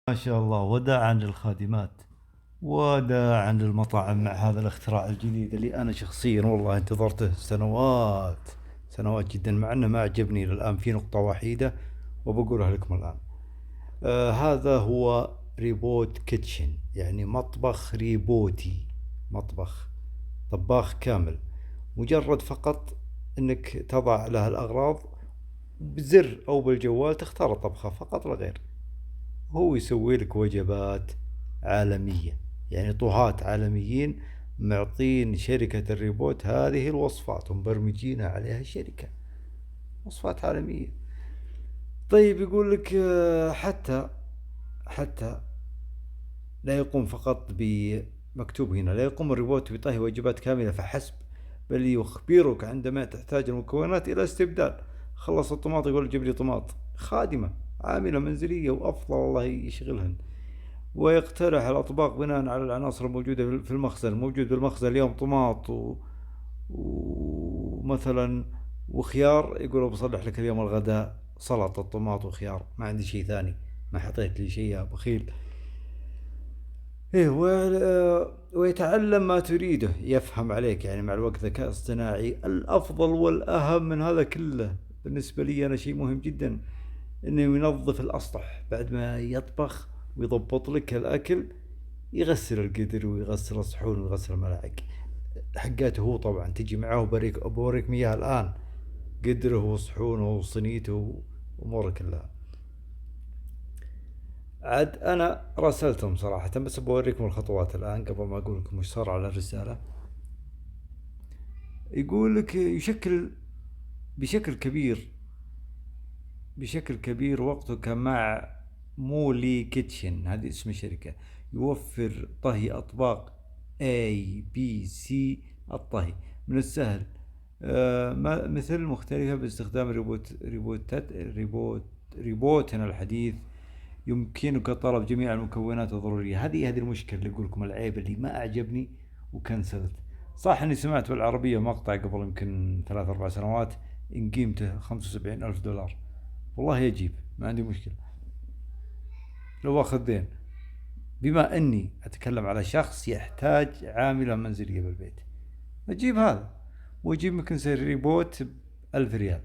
ما شاء الله، وداعا للخادمات وداعا للمطاعم مع هذا الاختراع الجديد اللي أنا شخصيا والله انتظرته سنوات سنوات جدا، مع أنه ما عجبني إلى الآن في نقطة وحيدة وبقولها لكم الآن. هذا هو ريبوت كيتشن، يعني مطبخ ريبوتي، مطبخ طباخ كامل. مجرد فقط أنك تضع له الأغراض بزر أو بالجوال، تختار الطبخة فقط لا غير. هو يسوي لك وجبات عالمية، يعني طهاة عالميين، معطين شركة الريبوت هذه الوصفات ومبرمجينها عليها الشركة، وصفات عالمية. طيب يقول لك حتى لا يقوم فقط بمكتوب هنا، لا يقوم الريبوت بطهي وجبات كاملة فحسب، بل يخبرك عندما تحتاج المكونات إلى استبدال. خلص الطماط يقول جيب لي طماط. خادمة عاملة منزلية وأفضل الله يشغلهن. ويقترح الأطباق بناء على العناصر الموجودة في المخزن. موجود بالمخزن اليوم طماط ومثلا وخيار، يقول بصلح لك اليوم الغداء سلطة طماط وخيار، ما عندي شيء ثاني، ما حطيت لي شيء يا بخيل. إيه ويتعلم ما تريده، يفهم عليك يعني مع الوقت. ذكاء اصطناعي الأفضل والأهم من هذا كله بالنسبة لي أنا شيء مهم جدا، إنه ينظف الأسطح بعد ما يطبخ ويضبط لك الأكل. يغسل القدر ويغسل الصحون ويغسل الملاعق حقاته هو، طبعا تجي معاه بوريك مياه الآن، قدره وصحونه وصينيته وأموره كلها. عاد أنا راسلتهم صراحة، بس بوريكم الخطوات الآن قبل ما أقول لكم وش صار على الرسالة. يقول لك يشكل بشكل كبير بشكل كبير وقتك مع مولي كيتشن، هذه اسم الشركة. يوفر طهي أطباق A B C. الطهي من السهل مثل مختلفة باستخدام ريبوتنا الحديث. يمكنك طلب جميع المكونات الضرورية. هذه المشكلة اللي أقول لكم، العيب اللي ما أعجبني وكنسلت. صح أني سمعت بالعربية مقطع قبل يمكن 3 4 سنوات إن قيمته 75 ألف دولار. والله يجيب، ما عندي مشكلة لو أخذ ذين، بما أني أتكلم على شخص يحتاج عاملة منزلية بالبيت. أجيب هذا وأجيب مكنسة ريبوت ب1000 ريال.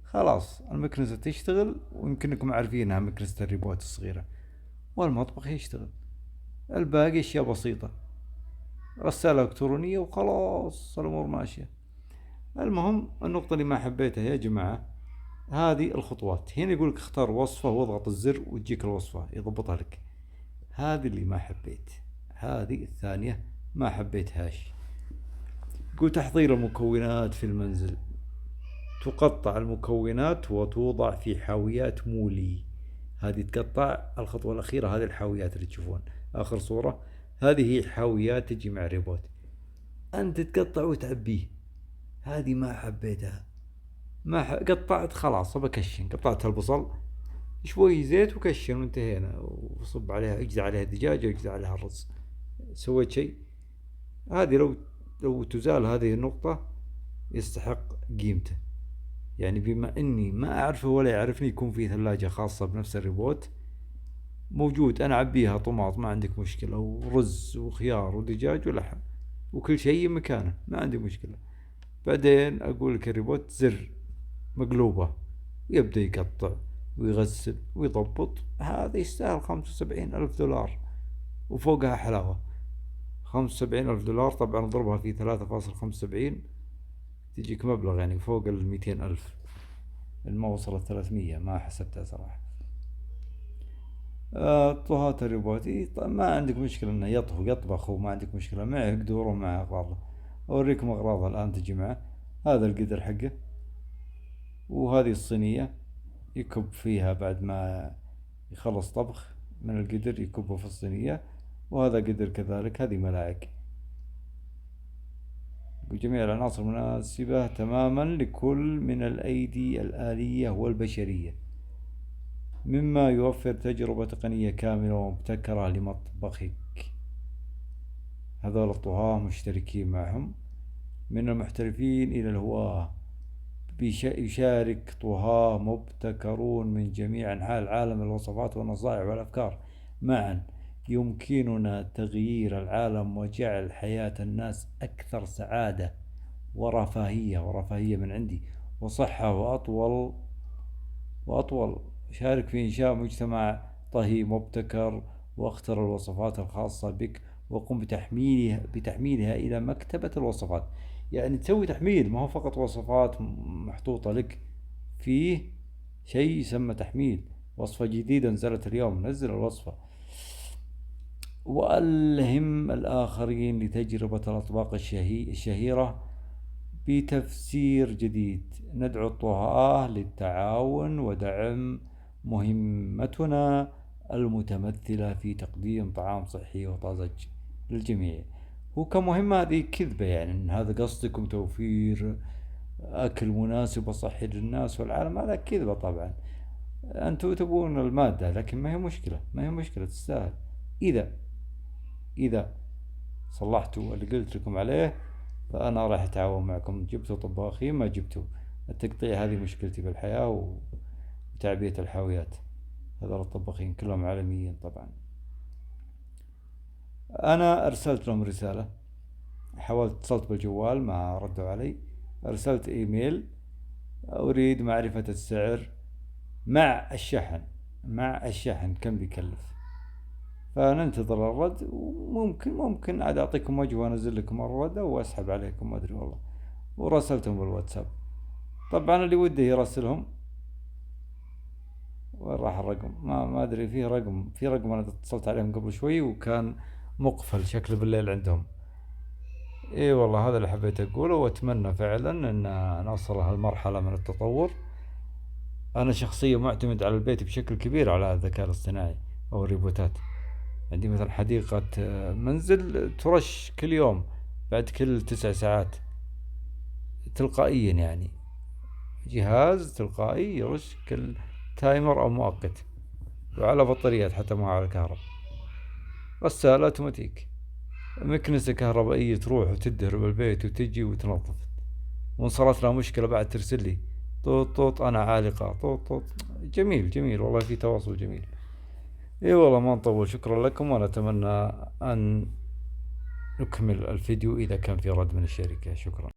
خلاص المكنسة تشتغل، ويمكنكم عارفينها مكنسة الريبوت الصغيرة، والمطبخ يشتغل. الباقي أشياء بسيطة، غسالة إلكترونية وخلاص الأمور ماشية. المهم النقطة اللي ما حبيتها يا جماعة، هذه الخطوات. هنا يقولك اختار وصفة واضغط الزر وتجيك الوصفة يضبطها لك. هذه اللي ما حبيت. هذه الثانية ما حبيتهاش. يقول تحضير المكونات في المنزل. تقطع المكونات وتوضع في حاويات مولي. هذه تقطع الخطوة الأخيرة، هذه الحاويات اللي تشوفون آخر صورة، هذه هي حاويات تجي مع ريبوت، أنت تقطع وتعبيه. هذه ما حبيتها. قطعت خلاص بكشن، قطعت البصل شوي زيت وكشن وانتهينا، وصب عليها اجزع عليها دجاجة واجزع عليها الرز. سويت شيء؟ هذه لو تزال هذه النقطة يستحق قيمته. يعني بما اني ما اعرفه ولا يعرفني، يكون في ثلاجة خاصة بنفس الريبوت موجود، انا اعبيها طماط ما عندك مشكلة، ورز وخيار ودجاج ولحم وكل شيء مكانه، ما عندي مشكلة. بعدين اقول لك الريبوت زر مقلوبة، يبدأ يقطع ويغسل ويضبط. هذا يستاهل 75 ألف دولار وفوقها حلاوة. 75 ألف دولار طبعا اضربها في 3.75، تجيك مبلغ يعني فوق 200 ألف. ما وصلت 300، ما حسبتها صراحة. طهاة الريبوتي ما عندك مشكلة انه يطبخ وما عندك مشكلة معه قدور ومع اغراضه. اوريكم اغراضه الان تجي معه. هذا القدر حقه، وهذه الصينية يكب فيها بعد ما يخلص طبخ من القدر، يكبه في الصينية. وهذا قدر كذلك، هذه ملاعق، وجميع العناصر مناسبة تماما لكل من الأيدي الآلية والبشرية، مما يوفر تجربة تقنية كاملة ومبتكرة لمطبخك. هذول الطهاة مشتركين معهم من المحترفين إلى الهواة. يشارك طهاة مبتكرون من جميع أنحاء العالم الوصفات والنصائح والأفكار. معا يمكننا تغيير العالم وجعل حياة الناس أكثر سعادة ورفاهية من عندي وصحة وأطول. شارك في إنشاء مجتمع طهي مبتكر، واختر الوصفات الخاصة بك، وقم بتحميلها إلى مكتبة الوصفات. يعني تسوي تحميل، ما هو فقط وصفات محطوطة لك، فيه شيء يسمى تحميل. وصفة جديدة نزلت اليوم، نزل الوصفة. وألهم الآخرين لتجربة الأطباق الشهيرة بتفسير جديد. ندعو الطهاة للتعاون ودعم مهمتنا المتمثلة في تقديم طعام صحي وطازج للجميع. هو كمهمة هذه كذبة، يعني إن هذا قصدكم توفير أكل مناسب وصحي للناس والعالم، هذا كذبة طبعا. أنتم تبون المادة، لكن ما هي مشكلة تستاهل. إذا إذا صلحتوا اللي قلت لكم عليه، فأنا راح أتعاون معكم. جبتوا طباخين ما جبتوا، التقطيع هذه مشكلتي بالحياة، وتعبئة الحاويات. هذول الطباخين كلهم عالميين طبعا. أنا أرسلت لهم رسالة، حاولت اتصلت بالجوال ما ردوا علي، أرسلت إيميل أريد معرفة السعر مع الشحن كم بيكلف. فننتظر الرد، وممكن عاد أعطيكم وجه وأنزل لكم الرد، أو أسحب عليكم ما أدري والله. وراسلتهم بالواتساب. طبعا اللي وده يراسلهم، وين راح الرقم؟ ما ادري، في رقم انا اتصلت عليهم قبل شوي وكان مقفل شكله بالليل عندهم. اي والله، هذا اللي حبيت اقوله، واتمنى فعلا ان نوصل هالمرحلة من التطور. انا شخصيا معتمد على البيت بشكل كبير على الذكاء الاصطناعي او الروبوتات. عندي مثلا حديقة منزل ترش كل يوم بعد كل 9 ساعات تلقائيا، يعني جهاز تلقائي يرش كل تايمر او مؤقت، وعلى بطاريات حتى ما على كهرباء. غسالة اوتوماتيك، مكنسة كهربائية تروح وتدهر بالبيت وتجي وتنظف. وإن صارت لها مشكلة بعد ترسل لي، طوط طوط أنا عالقة، طوط طوط. جميل جميل والله، في تواصل جميل. اي والله ما نطول، شكرا لكم، وأنا أتمنى أن نكمل الفيديو إذا كان في رد من الشركة. شكرا.